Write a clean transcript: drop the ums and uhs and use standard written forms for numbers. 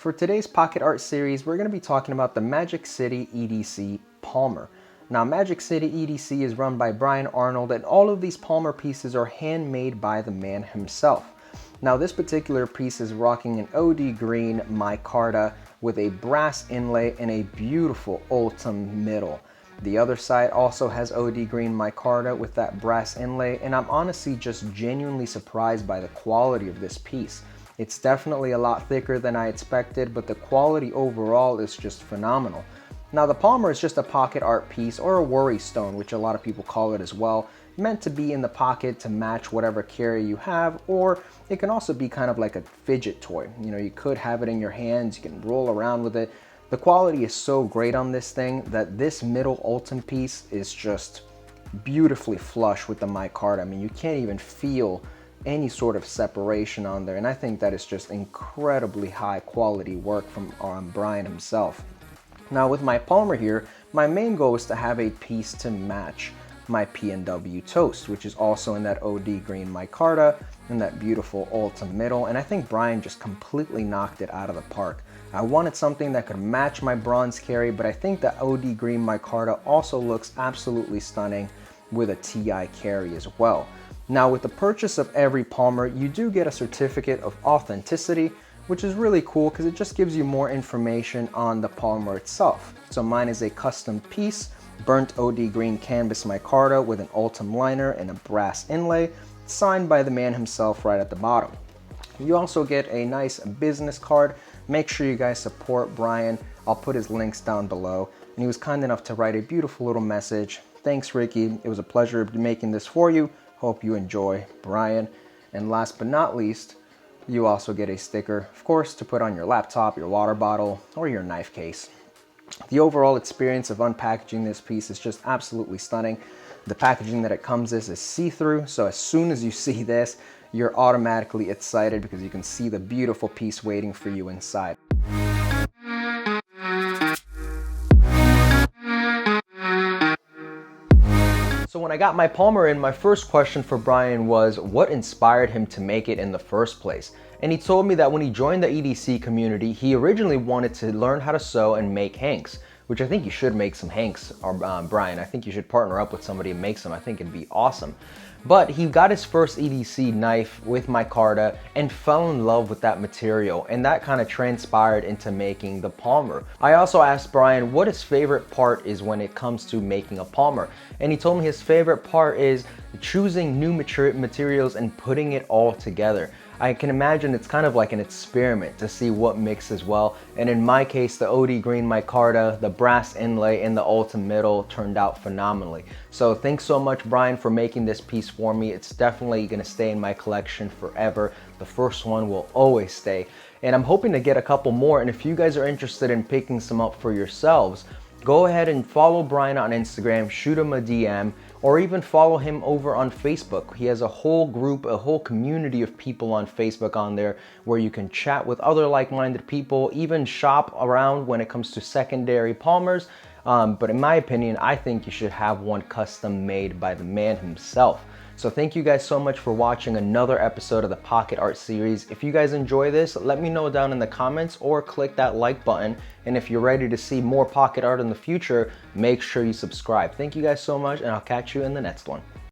For today's Pocket Art series, we're going to be talking about the Magic City EDC Palmer. Now, Magic City EDC is run by Brian Arnold, and all of these Palmer pieces are handmade by the man himself. Now, this particular piece is rocking an OD green micarta with a brass inlay and a beautiful ultim middle. The other side also has OD green micarta with that brass inlay, and I'm honestly just genuinely surprised by the quality of this piece. It's definitely a lot thicker than I expected, but the quality overall is just phenomenal. Now, the Palmer is just a pocket art piece, or a worry stone, which a lot of people call it as well, meant to be in the pocket to match whatever carry you have, or it can also be kind of like a fidget toy. You know, you could have it in your hands, you can roll around with it. The quality is so great on this thing that this middle ultim piece is just beautifully flush with the micarta. I mean, you can't even feel any sort of separation on there, and I think that is just incredibly high quality work from Brian himself. Now, with my Palmer here, my main goal is to have a piece to match my P&W Toast, which is also in that OD green micarta and that beautiful ultim middle, and I think Brian just completely knocked it out of the park. I wanted something that could match my bronze carry, but I think the OD green micarta also looks absolutely stunning with a TI carry as well. Now, with the purchase of every Palmer, you do get a certificate of authenticity, which is really cool because it just gives you more information on the Palmer itself. So mine is a custom piece, burnt OD green canvas micarta with an ultim liner and a brass inlay, signed by the man himself right at the bottom. You also get a nice business card. Make sure you guys support Brian. I'll put his links down below. And he was kind enough to write a beautiful little message. Thanks, Ricky. It was a pleasure making this for you. Hope you enjoy, Brian. And last but not least, you also get a sticker, of course, to put on your laptop, your water bottle, or your knife case. The overall experience of unpackaging this piece is just absolutely stunning. The packaging that it comes in is see-through, so as soon as you see this, you're automatically excited because you can see the beautiful piece waiting for you inside. So when I got my Palmer in, my first question for Brian was what inspired him to make it in the first place? And he told me that when he joined the EDC community, he originally wanted to learn how to sew and make hanks, which I think you should make some hanks, Brian. I think you should partner up with somebody and make some. I think it'd be awesome. But he got his first EDC knife with micarta and fell in love with that material, and that kind of transpired into making the Palmer. I also asked Brian what his favorite part is when it comes to making a Palmer, and he told me his favorite part is choosing new materials and putting it all together. I can imagine it's kind of like an experiment to see what mixes well, and in my case, the OD green micarta, the brass inlay, and the ultim middle turned out phenomenally. So thanks so much, Brian, for making this piece for me. It's definitely gonna stay in my collection forever. The first one will always stay, and I'm hoping to get a couple more, and if you guys are interested in picking some up for yourselves, go ahead and follow Brian on Instagram, shoot him a DM, or even follow him over on Facebook. He has a whole group, a whole community of people on Facebook on there where you can chat with other like-minded people, even shop around when it comes to secondary Palmers. But in my opinion, I think you should have one custom made by the man himself. So thank you guys so much for watching another episode of the Pocket Art series. If you guys enjoy this, let me know down in the comments or click that like button. And if you're ready to see more Pocket Art in the future, make sure you subscribe. Thank you guys so much, and I'll catch you in the next one.